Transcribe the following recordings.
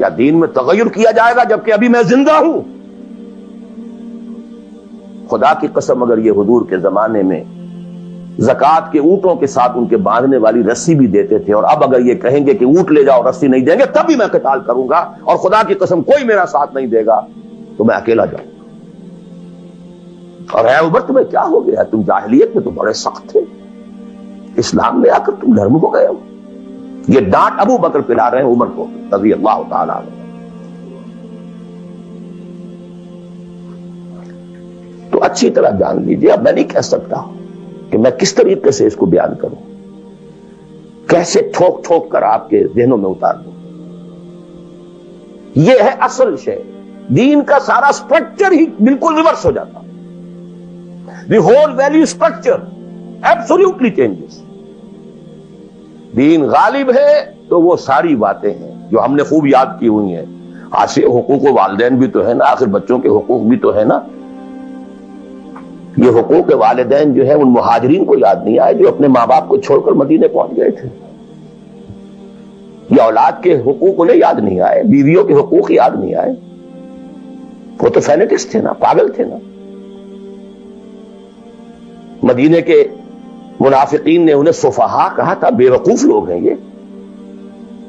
کیا دین میں تغیر کیا جائے گا جبکہ ابھی میں زندہ ہوں؟ خدا کی قسم اگر یہ حضور کے زمانے میں زکوٰۃ کے اونٹوں کے ساتھ ان کے باندھنے والی رسی بھی دیتے تھے، اور اب اگر یہ کہیں گے کہ اونٹ لے جاؤ رسی نہیں دیں گے، تب بھی میں قتال کروں گا، اور خدا کی قسم کوئی میرا ساتھ نہیں دے گا تو میں اکیلا جاؤں گا۔ اور اے عمر تمہیں کیا ہو گیا؟ تم جاہلیت میں تو بڑے سخت تھے، اسلام میں آ کر تم نرم ہو گئے ہو۔ یہ ڈانٹ ابو بکر پلا رہے ہیں عمر کو رضی اللہ تعالیٰ عنہ۔ تو اچھی طرح جان لیجیے، اب میں نہیں کہہ سکتا کہ میں کس طریقے سے اس کو بیان کروں، کیسے ٹھوک ٹھوک کر آپ کے ذہنوں میں اتار دوں۔ یہ ہے اصل شے، دین کا سارا سٹرکچر ہی بالکل ریورس ہو جاتا، the whole value structure absolutely changes. Then غالب ہے تو وہ ساری باتیں ہیں جو ہم نے خوب یاد کی ہوئی ہیں۔ آخر حقوق والدین بھی تو ہے نا، آخر بچوں کے حقوق بھی تو ہے نا۔ یہ حقوق والدین جو ہے ان مہاجرین کو یاد نہیں آئے جو اپنے ماں باپ کو چھوڑ کر مدینے پہنچ گئے تھے۔ یہ اولاد کے حقوق انہیں یاد نہیں آئے، بیویوں کے حقوق یاد نہیں آئے۔ وہ تو فینیٹکس تھے نا، پاگل تھے نا۔ مدینے کے منافقین نے انہیں سفہا کہا تھا، بے وقوف لوگ ہیں یہ۔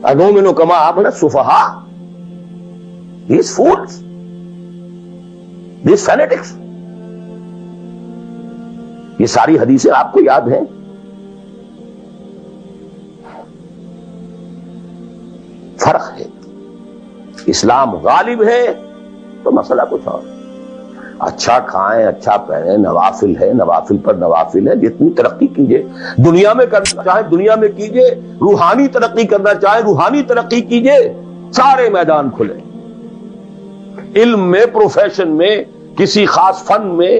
انؤمن کما آمن السفہا، these fools, these fanatics۔ یہ ساری حدیثیں آپ کو یاد ہیں۔ فرق ہے، اسلام غالب ہے تو مسئلہ کچھ اور۔ اچھا کھائیں، اچھا پہنیں، نوافل ہے، نوافل پر نوافل ہے، جتنی ترقی کیجئے، دنیا میں کرنا چاہیں دنیا میں کیجئے، روحانی ترقی کرنا چاہیں روحانی ترقی کیجئے، سارے میدان کھلے۔ علم میں، پروفیشن میں، کسی خاص فن میں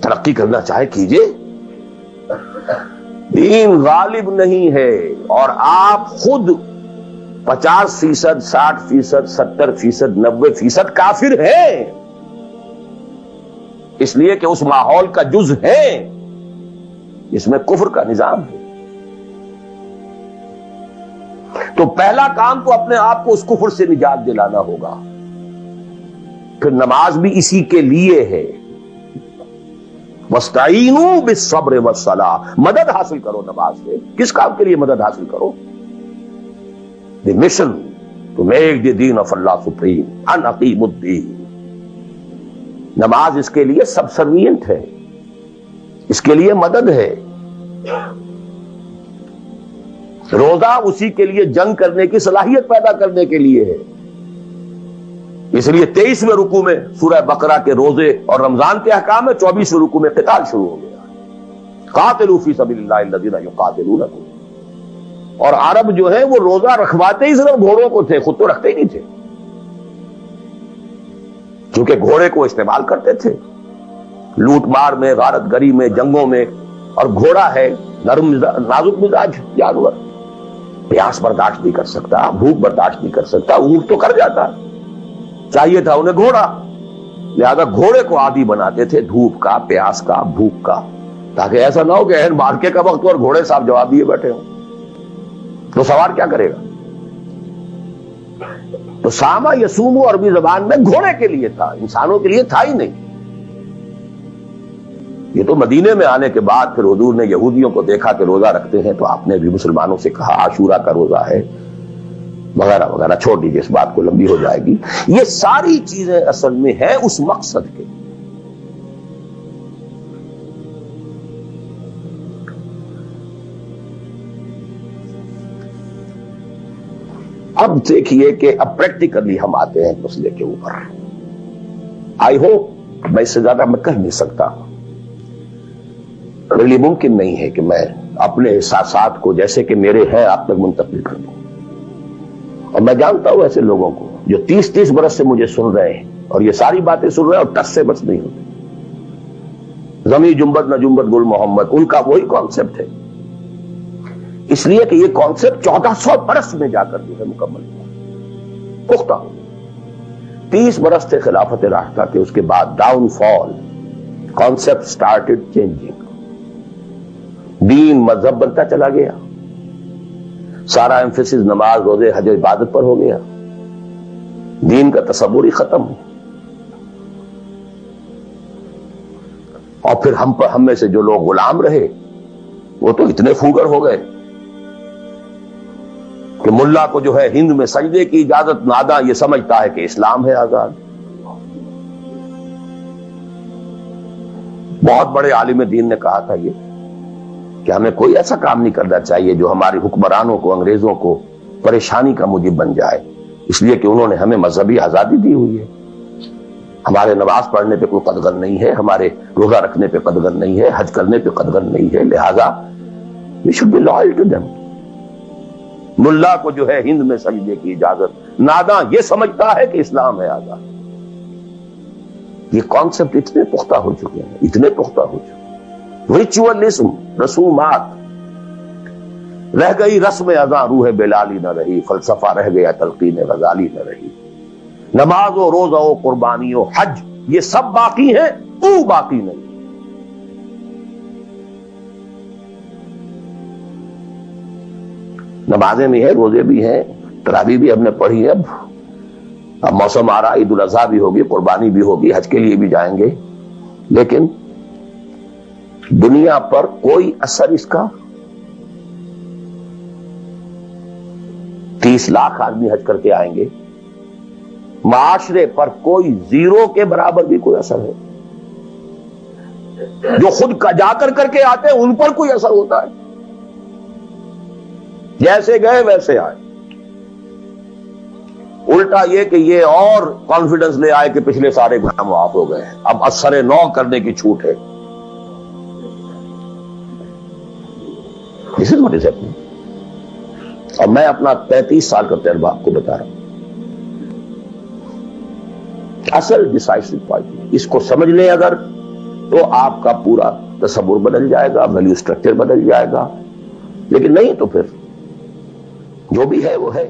ترقی کرنا چاہے کیجئے۔ دین غالب نہیں ہے، اور آپ خود 50%، 60%، 70%، 90% کافر ہیں، اس لیے کہ اس ماحول کا جز ہے جس میں کفر کا نظام ہے۔ تو پہلا کام تو اپنے آپ کو اس کفر سے نجات دلانا ہوگا، پھر نماز بھی اسی کے لیے ہے۔ وَاسْتَعِینُوا بِالصَّبْرِ وَالصَّلَاةِ، مدد حاصل کرو نماز سے۔ کس کام کے لیے مدد حاصل کرو؟ the mission to make the deen of Allah supreme، ان اقیموا الدین۔ نماز اس کے لیے سبسروینٹ ہے، اس کے لیے مدد ہے۔ روزہ اسی کے لیے جنگ کرنے کی صلاحیت پیدا کرنے کے لیے ہے۔ اس لیے 23ویں رکوع میں سورہ بقرہ کے روزے اور رمضان کے احکام میں 24ویں رکوع میں قتال شروع ہو گیا، قاتلوا فی سبیل اللہ الذین یقاتلونکم۔ اور عرب جو ہے وہ روزہ رکھواتے ہی صرف گھوڑوں کو تھے، خود تو رکھتے ہی نہیں تھے، کیونکہ گھوڑے کو استعمال کرتے تھے لوٹ مار میں، غارت گری میں، جنگوں میں۔ اور گھوڑا ہے نرم نازک مزاج جانور، پیاس برداشت نہیں کر سکتا، بھوک برداشت نہیں کر سکتا، اونٹ تو کر جاتا، چاہیے تھا انہیں گھوڑا، لہذا گھوڑے کو عادی بناتے تھے دھوپ کا، پیاس کا، بھوک کا، تاکہ ایسا نہ ہو کہ اہل مارکے کا وقت اور گھوڑے صاحب جواب دیے بیٹھے ہوں تو سوار کیا کرے گا۔ تو ساما یسومو عربی زبان میں گھوڑے کے لیے تھا، انسانوں کے لیے تھا ہی نہیں۔ یہ تو مدینے میں آنے کے بعد پھر حضور نے یہودیوں کو دیکھا کہ روزہ رکھتے ہیں، تو آپ نے بھی مسلمانوں سے کہا عاشورہ کا روزہ ہے وغیرہ وغیرہ، چھوڑ دیجیے اس بات کو، لمبی ہو جائے گی۔ یہ ساری چیزیں اصل میں ہیں اس مقصد کے۔ اب دیکھیے کہ اب پریکٹیکلی ہم آتے ہیں مسئلے کے اوپر۔ آئی ہوپ میں اس سے زیادہ میں کہہ نہیں سکتا، ریلی ممکن نہیں ہے کہ میں اپنے احساسات کو جیسے کہ میرے ہیں آپ تک منتقل کر دوں۔ اور میں جانتا ہوں ایسے لوگوں کو جو 30 برس سے مجھے سن رہے ہیں اور یہ ساری باتیں سن رہے ہیں اور ٹس سے بس نہیں ہوتے۔ زمیں جنبت نہ جنبت گل محمد، ان کا وہی کانسیپٹ ہے، اس لیے کہ یہ کانسیپٹ 1400 برس میں جا کر جو ہے مکمل ہوا، پختہ ہو۔ 30 برس تھے خلافت راشدہ کے، اس کے بعد ڈاؤن فال، کانسیپٹ سٹارٹڈ چینجنگ، دین مذہب بنتا چلا گیا، سارا ایمفیسس نماز روزے حج و عبادت پر ہو گیا، دین کا تصور ہی ختم. اور پھر ہم میں سے جو لوگ غلام رہے وہ تو اتنے پھوگر ہو گئے کہ ملا کو جو ہے ہند میں سجدے کی اجازت ناداں یہ سمجھتا ہے کہ اسلام ہے آزاد. بہت بڑے عالم دین نے کہا تھا یہ کہ ہمیں کوئی ایسا کام نہیں کرنا چاہیے جو ہماری حکمرانوں کو، انگریزوں کو پریشانی کا موجب بن جائے، اس لیے کہ انہوں نے ہمیں مذہبی آزادی دی ہوئی ہے. ہمارے نماز پڑھنے پہ کوئی قدغن نہیں ہے، ہمارے روزہ رکھنے پہ قدغن نہیں ہے، حج کرنے پہ قدغن نہیں ہے، لہذا we should be loyal to them. ملا کو جو ہے ہند میں سجدے کی اجازت ناداں یہ سمجھتا ہے کہ اسلام ہے آزاد. یہ کانسیپٹ اتنے پختہ ہو چکے ہیں، اتنے پختہ ہو چکے ہیں. ریچولزم، رسومات رہ گئی، رسم ازاں روح بلالی نہ رہی، فلسفہ رہ گیا، تلقین غزالی نہ رہی. نماز و روزہ و قربانی و حج یہ سب باقی ہیں، تو باقی نہیں. نمازیں بھی ہیں، روزے بھی ہیں، تراویح بھی ہم نے پڑھی ہے. اب موسم آ رہا، عید الاضحیٰ بھی ہوگی، قربانی بھی ہوگی، حج کے لیے بھی جائیں گے، لیکن دنیا پر کوئی اثر اس کا. 30 لاکھ آدمی حج کر کے آئیں گے، معاشرے پر کوئی زیرو کے برابر بھی کوئی اثر ہے. جو خود کا جا کر کے آتے ہیں ان پر کوئی اثر ہوتا ہے؟ جیسے گئے ویسے آئے. الٹا یہ کہ یہ اور کانفیڈنس لے آئے کہ پچھلے سارے گناہ معاف ہو گئے، اب اثر نو کرنے کی چھوٹ ہے. This is what is happening. اور میں اپنا 33 سال کا تجربہ آپ کو بتا رہا ہوں. اصل ڈیسائسو پوائنٹ اس کو سمجھ لیں اگر، تو آپ کا پورا تصور بدل جائے گا، ویلیو سٹرکچر بدل جائے گا. لیکن نہیں تو پھر جو بھی ہے وہ ہے.